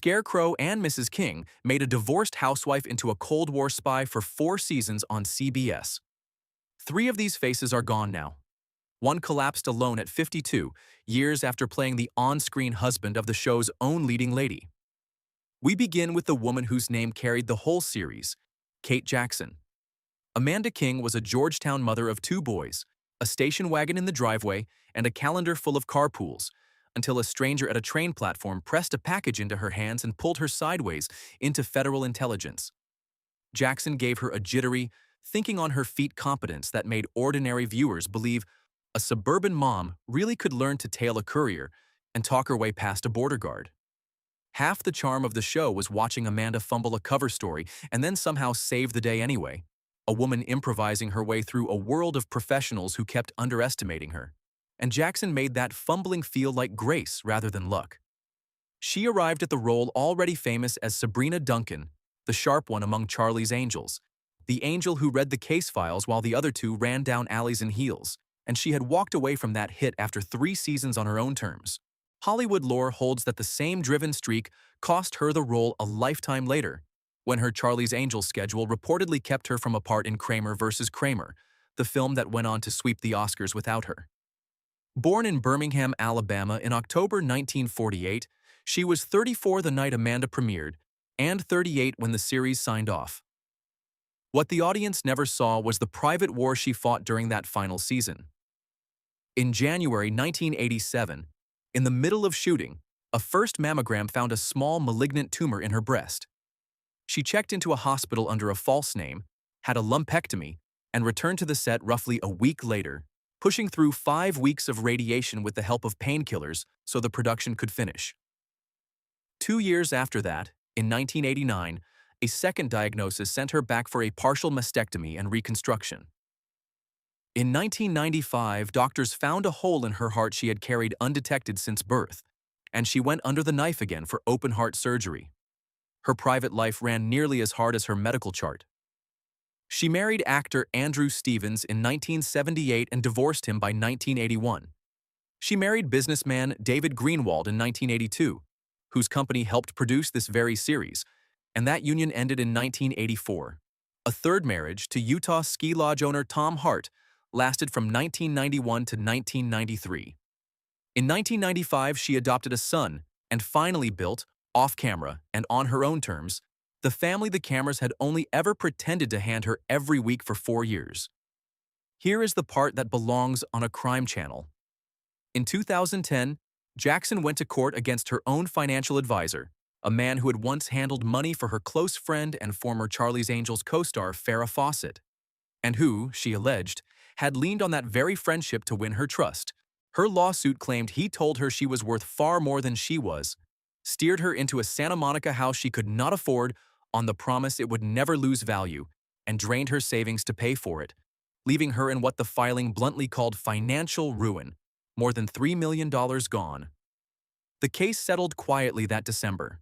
Scarecrow and Mrs. King made a divorced housewife into a Cold War spy for 4 seasons on CBS. 3 of these faces are gone now. One collapsed alone at 52, years after playing the on-screen husband of the show's own leading lady. We begin with the woman whose name carried the whole series, Kate Jackson. Amanda King was a Georgetown mother of 2 boys, a station wagon in the driveway, and a calendar full of carpools, until a stranger at a train platform pressed a package into her hands and pulled her sideways into federal intelligence. Jackson gave her a jittery, thinking-on-her-feet competence that made ordinary viewers believe a suburban mom really could learn to tail a courier and talk her way past a border guard. Half the charm of the show was watching Amanda fumble a cover story and then somehow save the day anyway, a woman improvising her way through a world of professionals who kept underestimating her. And Jackson made that fumbling feel like grace rather than luck. She arrived at the role already famous as Sabrina Duncan, the sharp one among Charlie's Angels, the angel who read the case files while the other 2 ran down alleys in heels, and she had walked away from that hit after 3 seasons on her own terms. Hollywood lore holds that the same driven streak cost her the role a lifetime later, when her Charlie's Angels schedule reportedly kept her from a part in Kramer vs. Kramer, the film that went on to sweep the Oscars without her. Born in Birmingham, Alabama in October 1948, she was 34 the night Amanda premiered, and 38 when the series signed off. What the audience never saw was the private war she fought during that final season. In January 1987, in the middle of shooting, a first mammogram found a small malignant tumor in her breast. She checked into a hospital under a false name, had a lumpectomy, and returned to the set roughly a week later, pushing through 5 weeks of radiation with the help of painkillers so the production could finish. 2 years after that, in 1989, a second diagnosis sent her back for a partial mastectomy and reconstruction. In 1995, doctors found a hole in her heart she had carried undetected since birth, and she went under the knife again for open-heart surgery. Her private life ran nearly as hard as her medical chart. She married actor Andrew Stevens in 1978 and divorced him by 1981. She married businessman David Greenwald in 1982, whose company helped produce this very series, and that union ended in 1984. A third marriage to Utah ski lodge owner Tom Hart lasted from 1991 to 1993. In 1995, she adopted a son and finally built, off-camera and on her own terms, the family the cameras had only ever pretended to hand her every week for 4 years. Here is the part that belongs on a crime channel. In 2010, Jackson went to court against her own financial advisor, a man who had once handled money for her close friend and former Charlie's Angels co-star Farrah Fawcett, and who, she alleged, had leaned on that very friendship to win her trust. Her lawsuit claimed he told her she was worth far more than she was, steered her into a Santa Monica house she could not afford on the promise it would never lose value, and drained her savings to pay for it, leaving her in what the filing bluntly called financial ruin, more than $3 million gone. The case settled quietly that December.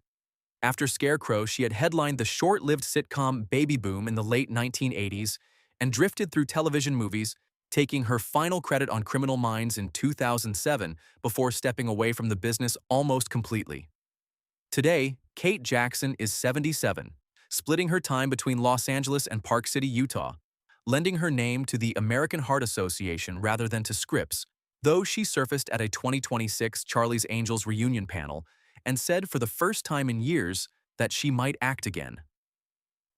After Scarecrow, she had headlined the short-lived sitcom Baby Boom in the late 1980s and drifted through television movies, taking her final credit on Criminal Minds in 2007 before stepping away from the business almost completely. Today, Kate Jackson is 77, splitting her time between Los Angeles and Park City, Utah, lending her name to the American Heart Association rather than to Scripps, though she surfaced at a 2026 Charlie's Angels reunion panel and said for the first time in years that she might act again.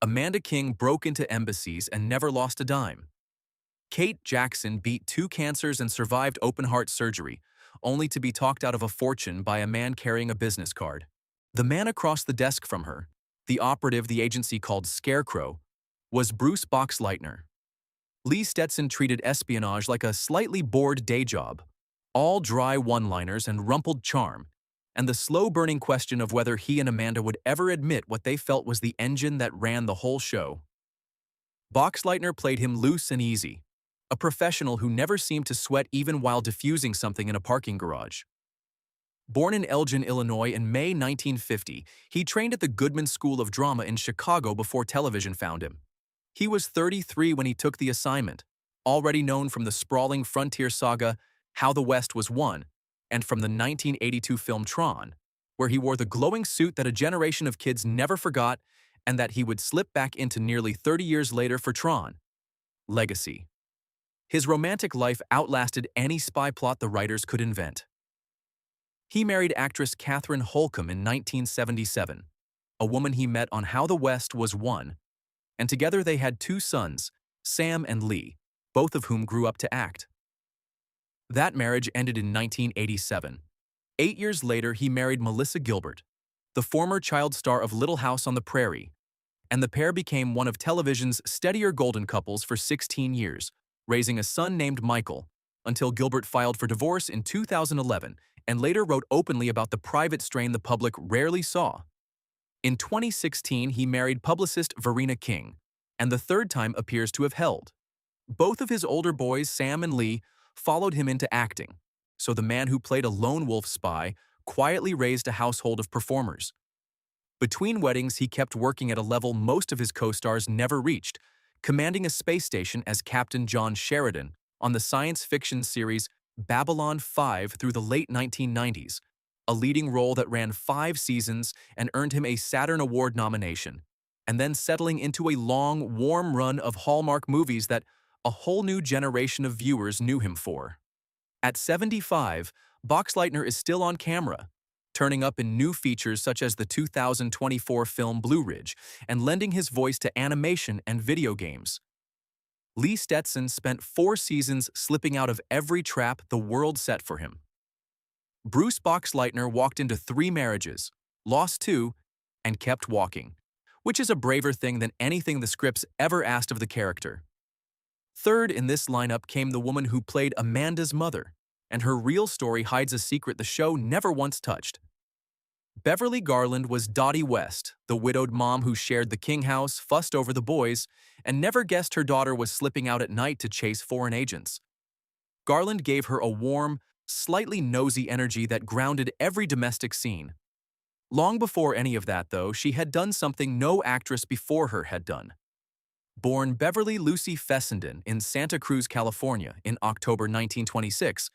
Amanda King broke into embassies and never lost a dime. Kate Jackson beat 2 cancers and survived open-heart surgery, only to be talked out of a fortune by a man carrying a business card. The man across the desk from her, the operative the agency called Scarecrow, was Bruce Boxleitner. Lee Stetson treated espionage like a slightly bored day job, all dry one-liners and rumpled charm, and the slow-burning question of whether he and Amanda would ever admit what they felt was the engine that ran the whole show. Boxleitner played him loose and easy, a professional who never seemed to sweat even while diffusing something in a parking garage. Born in Elgin, Illinois in May 1950, he trained at the Goodman School of Drama in Chicago before television found him. He was 33 when he took the assignment, already known from the sprawling frontier saga How the West Was Won and from the 1982 film Tron. where he wore the glowing suit that a generation of kids never forgot and that he would slip back into nearly 30 years later for Tron. Legacy. His romantic life outlasted any spy plot the writers could invent. He married actress Katherine Holcomb in 1977, a woman he met on How the West Was Won, and together they had two sons, Sam and Lee, both of whom grew up to act. That marriage ended in 1987. 8 years later, he married Melissa Gilbert, the former child star of Little House on the Prairie, and the pair became one of television's steadier golden couples for 16 years, raising a son named Michael, until Gilbert filed for divorce in 2011 and later wrote openly about the private strain the public rarely saw. In 2016, he married publicist Verena King, and the third time appears to have held. Both of his older boys, Sam and Lee, followed him into acting, so the man who played a lone wolf spy quietly raised a household of performers. Between weddings, he kept working at a level most of his co-stars never reached, commanding a space station as Captain John Sheridan on the science fiction series Babylon 5 through the late 1990s, a leading role that ran 5 seasons and earned him a Saturn Award nomination, and then settling into a long, warm run of Hallmark movies that a whole new generation of viewers knew him for. At 75, Boxleitner is still on camera, turning up in new features such as the 2024 film Blue Ridge and lending his voice to animation and video games. Lee Stetson spent 4 seasons slipping out of every trap the world set for him. Bruce Boxleitner walked into 3 marriages, lost 2, and kept walking, which is a braver thing than anything the scripts ever asked of the character. Third in this lineup came the woman who played Amanda's mother, and her real story hides a secret the show never once touched. Beverly Garland was Dottie West, the widowed mom who shared the King house, fussed over the boys, and never guessed her daughter was slipping out at night to chase foreign agents. Garland gave her a warm, slightly nosy energy that grounded every domestic scene. Long before any of that, though, she had done something no actress before her had done. Born Beverly Lucy Fessenden in Santa Cruz, California in October 1926,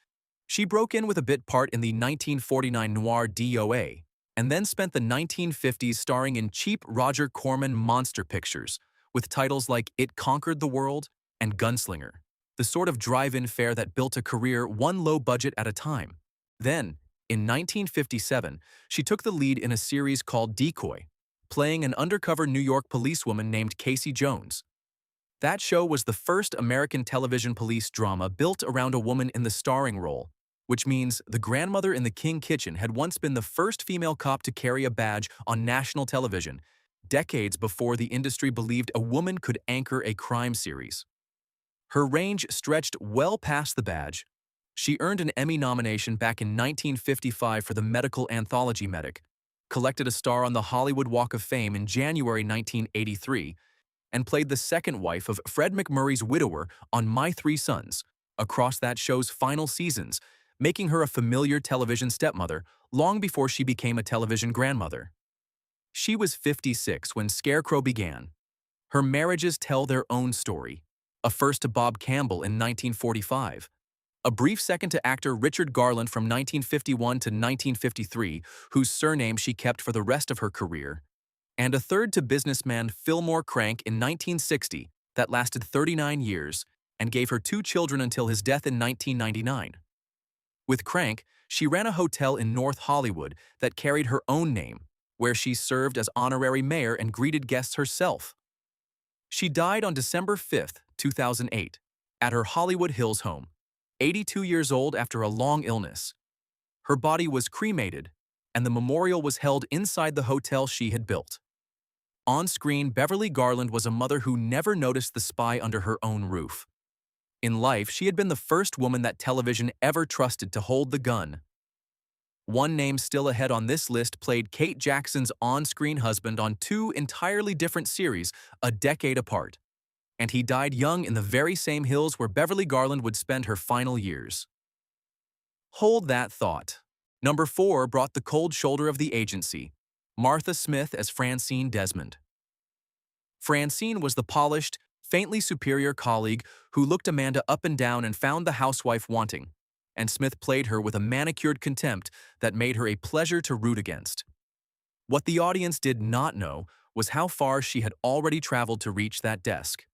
she broke in with a bit part in the 1949 noir DOA, and then spent the 1950s starring in cheap Roger Corman monster pictures, with titles like It Conquered the World and Gunslinger, the sort of drive-in fare that built a career one low budget at a time. Then, in 1957, she took the lead in a series called Decoy, playing an undercover New York policewoman named Casey Jones. That show was the first American television police drama built around a woman in the starring role, which means the grandmother in the King kitchen had once been the first female cop to carry a badge on national television, decades before the industry believed a woman could anchor a crime series. Her range stretched well past the badge. She earned an Emmy nomination back in 1955 for the medical anthology Medic, collected a star on the Hollywood Walk of Fame in January 1983, and played the second wife of Fred MacMurray's widower on My Three Sons, across that show's final seasons, making her a familiar television stepmother long before she became a television grandmother. She was 56 when Scarecrow began. Her marriages tell their own story, a first to Bob Campbell in 1945, a brief second to actor Richard Garland from 1951 to 1953, whose surname she kept for the rest of her career, and a third to businessman Fillmore Crank in 1960 that lasted 39 years and gave her 2 children until his death in 1999. With Crank, she ran a hotel in North Hollywood that carried her own name, where she served as honorary mayor and greeted guests herself. She died on December 5, 2008, at her Hollywood Hills home, 82 years old after a long illness. Her body was cremated, and the memorial was held inside the hotel she had built. On screen, Beverly Garland was a mother who never noticed the spy under her own roof. In life, she had been the first woman that television ever trusted to hold the gun. One name still ahead on this list played Kate Jackson's on-screen husband on 2 entirely different series a decade apart, and he died young in the very same hills where Beverly Garland would spend her final years. Hold that thought. Number 4 brought the cold shoulder of the agency, Martha Smith as Francine Desmond. Francine was the polished, faintly superior colleague who looked Amanda up and down and found the housewife wanting, and Smith played her with a manicured contempt that made her a pleasure to root against. What the audience did not know was how far she had already traveled to reach that desk.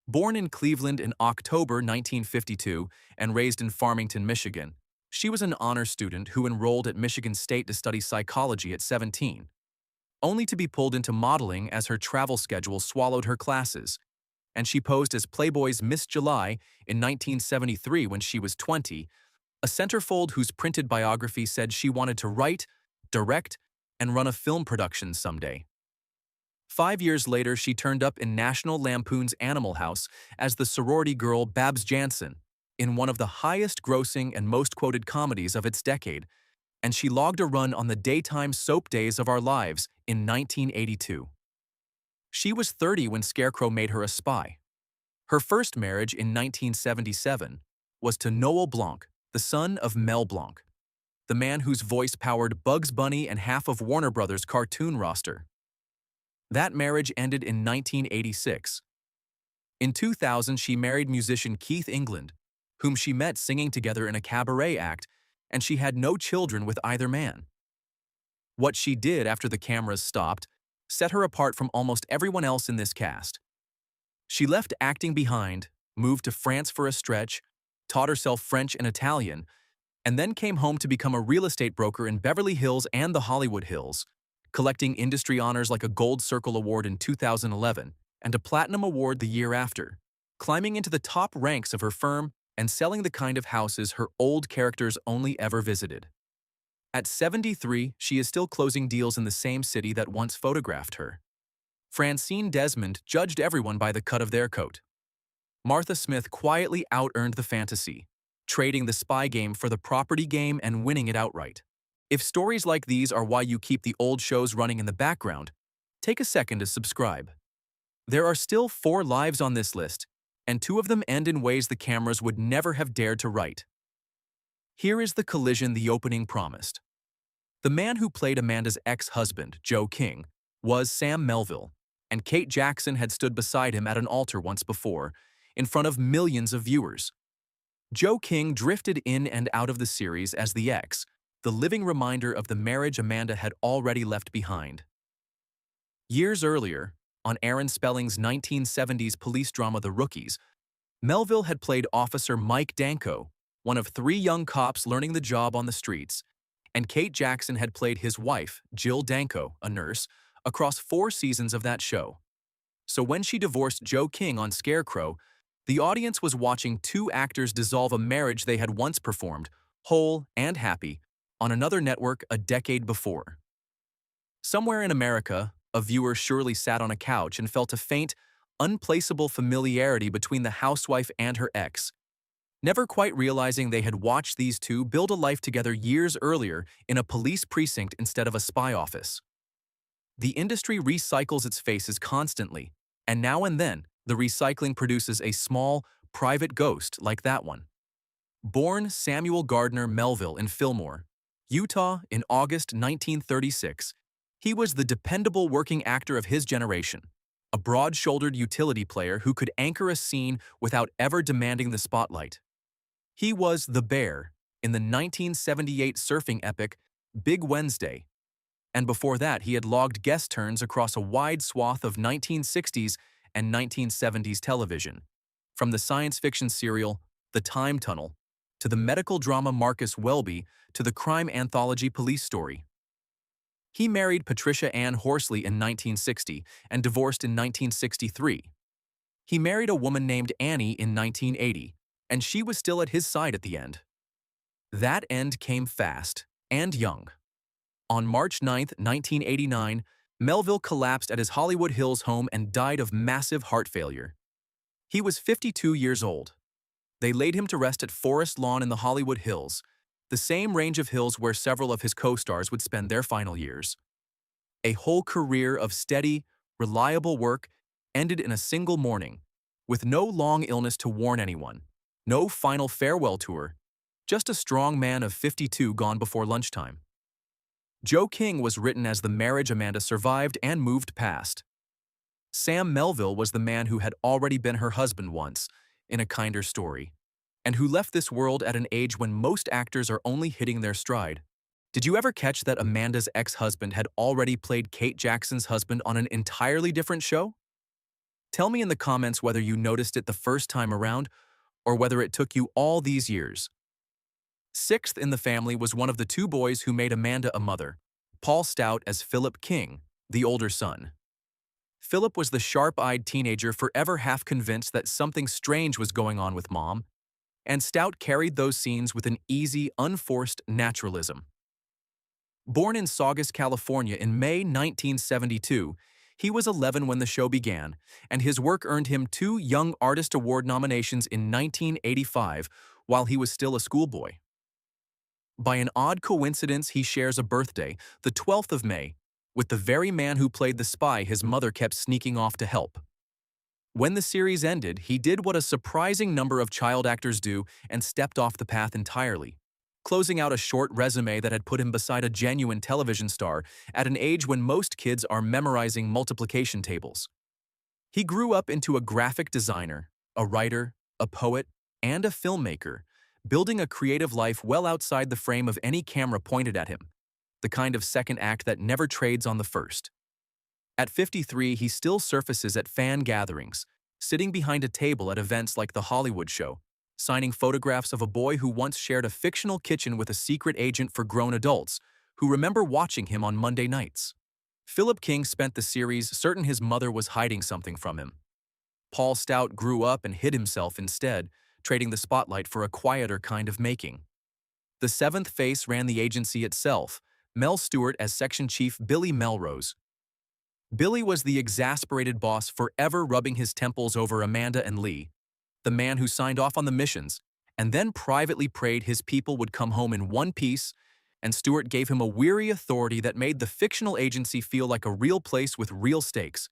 Born in Cleveland in October 1952 and raised in Farmington, Michigan, she was an honor student who enrolled at Michigan State to study psychology at 17, only to be pulled into modeling as her travel schedule swallowed her classes, and she posed as Playboy's Miss July in 1973 when she was 20, a centerfold whose printed biography said she wanted to write, direct, and run a film production someday. 5 years later, she turned up in National Lampoon's Animal House as the sorority girl Babs Jansen in one of the highest-grossing and most-quoted comedies of its decade, and she logged a run on the daytime soap Days of Our Lives in 1982. She was 30 when Scarecrow made her a spy. Her first marriage in 1977 was to Noel Blanc, the son of Mel Blanc, the man whose voice powered Bugs Bunny and half of Warner Brothers' cartoon roster. That marriage ended in 1986. In 2000, she married musician Keith England, whom she met singing together in a cabaret act, and she had no children with either man. What she did after the cameras stopped set her apart from almost everyone else in this cast. She left acting behind, moved to France for a stretch, taught herself French and Italian, and then came home to become a real estate broker in Beverly Hills and the Hollywood Hills, collecting industry honors like a Gold Circle Award in 2011 and a Platinum Award the year after, climbing into the top ranks of her firm and selling the kind of houses her old characters only ever visited. At 73, she is still closing deals in the same city that once photographed her. Francine Desmond judged everyone by the cut of their coat. Martha Smith quietly out-earned the fantasy, trading the spy game for the property game and winning it outright. If stories like these are why you keep the old shows running in the background, take a second to subscribe. There are still 4 lives on this list, and 2 of them end in ways the cameras would never have dared to write. Here is the collision the opening promised. The man who played Amanda's ex-husband, Joe King, was Sam Melville, and Kate Jackson had stood beside him at an altar once before, in front of millions of viewers. Joe King drifted in and out of the series as the ex, the living reminder of the marriage Amanda had already left behind. Years earlier, on Aaron Spelling's 1970s police drama The Rookies, Melville had played Officer Mike Danko, one of 3 young cops learning the job on the streets, and Kate Jackson had played his wife, Jill Danko, a nurse, across 4 seasons of that show. So when she divorced Joe King on Scarecrow, the audience was watching 2 actors dissolve a marriage they had once performed, whole and happy, on another network a decade before. Somewhere in America, a viewer surely sat on a couch and felt a faint, unplaceable familiarity between the housewife and her ex, never quite realizing they had watched these 2 build a life together years earlier in a police precinct instead of a spy office. The industry recycles its faces constantly, and now and then, the recycling produces a small, private ghost like that one. Born Samuel Gardner Melville in Fillmore, Utah in August 1936, he was the dependable working actor of his generation, a broad-shouldered utility player who could anchor a scene without ever demanding the spotlight. He was the Bear in the 1978 surfing epic Big Wednesday, and before that he had logged guest turns across a wide swath of 1960s and 1970s television, from the science fiction serial The Time Tunnel, to the medical drama Marcus Welby, to the crime anthology Police Story. He married Patricia Ann Horsley in 1960 and divorced in 1963. He married a woman named Annie in 1980, and she was still at his side at the end. That end came fast and young. On March 9, 1989, Melville collapsed at his Hollywood Hills home and died of massive heart failure. He was 52 years old. They laid him to rest at Forest Lawn in the Hollywood Hills, the same range of hills where several of his co-stars would spend their final years. A whole career of steady, reliable work ended in a single morning, with no long illness to warn anyone, no final farewell tour, just a strong man of 52 gone before lunchtime. Joe King was written as the marriage Amanda survived and moved past. Sam Melville was the man who had already been her husband once, in a kinder story. and who left this world at an age when most actors are only hitting their stride. Did you ever catch that Amanda's ex-husband had already played Kate Jackson's husband on an entirely different show? Tell me in the comments whether you noticed it the first time around or whether it took you all these years. Sixth in the family was one of the two boys who made Amanda a mother, Paul Stout as Philip King, the older son. Philip was the sharp-eyed teenager forever half convinced that something strange was going on with Mom, and Stout carried those scenes with an easy, unforced naturalism. Born in Saugus, California in May 1972, he was 11 when the show began, and his work earned him 2 Young Artist Award nominations in 1985 while he was still a schoolboy. By an odd coincidence, he shares a birthday, the 12th of May, with the very man who played the spy his mother kept sneaking off to help. When the series ended, he did what a surprising number of child actors do and stepped off the path entirely, closing out a short resume that had put him beside a genuine television star at an age when most kids are memorizing multiplication tables. He grew up into a graphic designer, a writer, a poet, and a filmmaker, building a creative life well outside the frame of any camera pointed at him, the kind of second act that never trades on the first. At 53, he still surfaces at fan gatherings, sitting behind a table at events like the Hollywood Show, signing photographs of a boy who once shared a fictional kitchen with a secret agent for grown adults who remember watching him on Monday nights. Philip King spent the series certain his mother was hiding something from him. Paul Stout grew up and hid himself instead, trading the spotlight for a quieter kind of making. The seventh face ran the agency itself, Mel Stewart as section chief Billy Melrose. Billy was the exasperated boss forever rubbing his temples over Amanda and Lee, the man who signed off on the missions, and then privately prayed his people would come home in one piece, and Stewart gave him a weary authority that made the fictional agency feel like a real place with real stakes.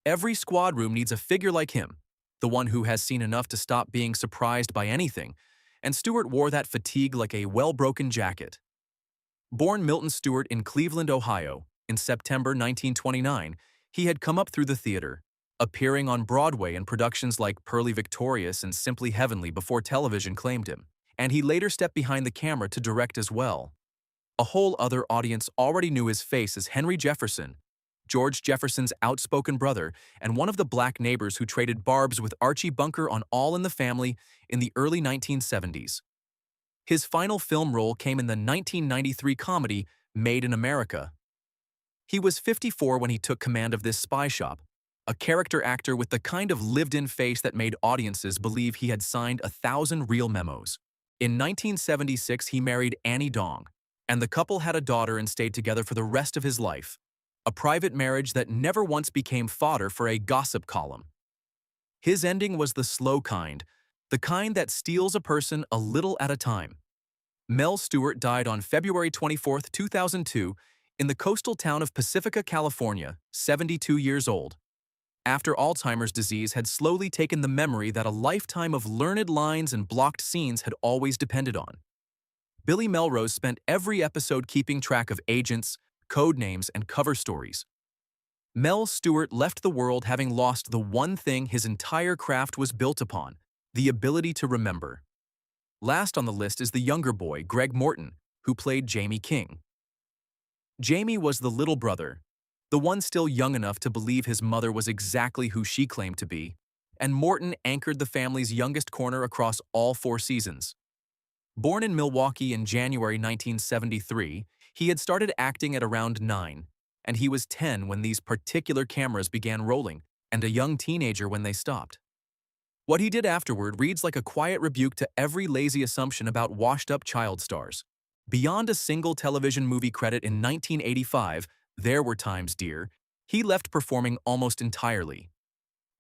Every squad room needs a figure like him, the one who has seen enough to stop being surprised by anything, and Stewart wore that fatigue like a well-broken jacket. Born Milton Stewart in Cleveland, Ohio, in September 1929, he had come up through the theater, appearing on Broadway in productions like Purlie Victorious and Simply Heavenly before television claimed him, and he later stepped behind the camera to direct as well. A whole other audience already knew his face as Henry Jefferson, George Jefferson's outspoken brother and one of the black neighbors who traded barbs with Archie Bunker on All in the Family in the early 1970s. His final film role came in the 1993 comedy Made in America. He was 54 when he took command of this spy shop, a character actor with the kind of lived-in face that made audiences believe he had signed 1,000 real memos. In 1976, he married Annie Dong, and the couple had a daughter and stayed together for the rest of his life, a private marriage that never once became fodder for a gossip column. His ending was the slow kind, the kind that steals a person a little at a time. Mel Stewart died on February 24, 2002, in the coastal town of Pacifica, California, 72 years old, after Alzheimer's disease had slowly taken the memory that a lifetime of learned lines and blocked scenes had always depended on. Billy Melrose spent every episode keeping track of agents, code names, and cover stories. Mel Stewart left the world having lost the one thing his entire craft was built upon, the ability to remember. Last on the list is the younger boy, Greg Morton, who played Jamie King. Jamie was the little brother, the one still young enough to believe his mother was exactly who she claimed to be, and Morton anchored the family's youngest corner across all 4 seasons. Born in Milwaukee in January 1973, he had started acting at around 9, and he was 10 when these particular cameras began rolling, and a young teenager when they stopped. What he did afterward reads like a quiet rebuke to every lazy assumption about washed-up child stars. Beyond a single television movie credit in 1985, There Were Times, Dear, he left performing almost entirely.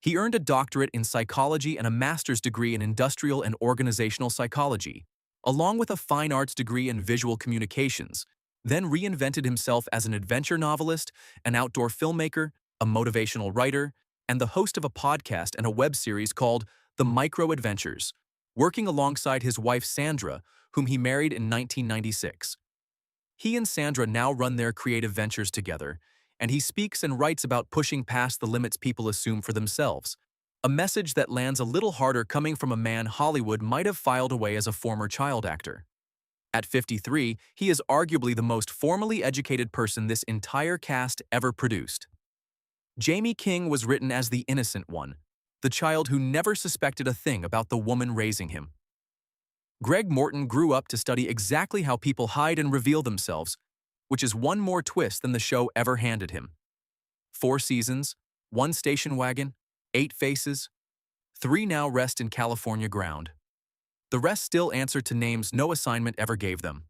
He earned a doctorate in psychology and a master's degree in industrial and organizational psychology, along with a fine arts degree in visual communications, then reinvented himself as an adventure novelist, an outdoor filmmaker, a motivational writer, and the host of a podcast and a web series called The Micro Adventures, working alongside his wife Sandra, whom he married in 1996. He and Sandra now run their creative ventures together, and he speaks and writes about pushing past the limits people assume for themselves, A message that lands a little harder coming from a man Hollywood might have filed away as a former child actor. At 53, he is arguably the most formally educated person this entire cast ever produced. Jamie King was written as the innocent one, the child who never suspected a thing about the woman raising him. Greg Morton grew up to study exactly how people hide and reveal themselves, which is one more twist than the show ever handed him. 4 seasons, 1 station wagon, 8 faces, 3 now rest in California ground. The rest still answer to names no assignment ever gave them.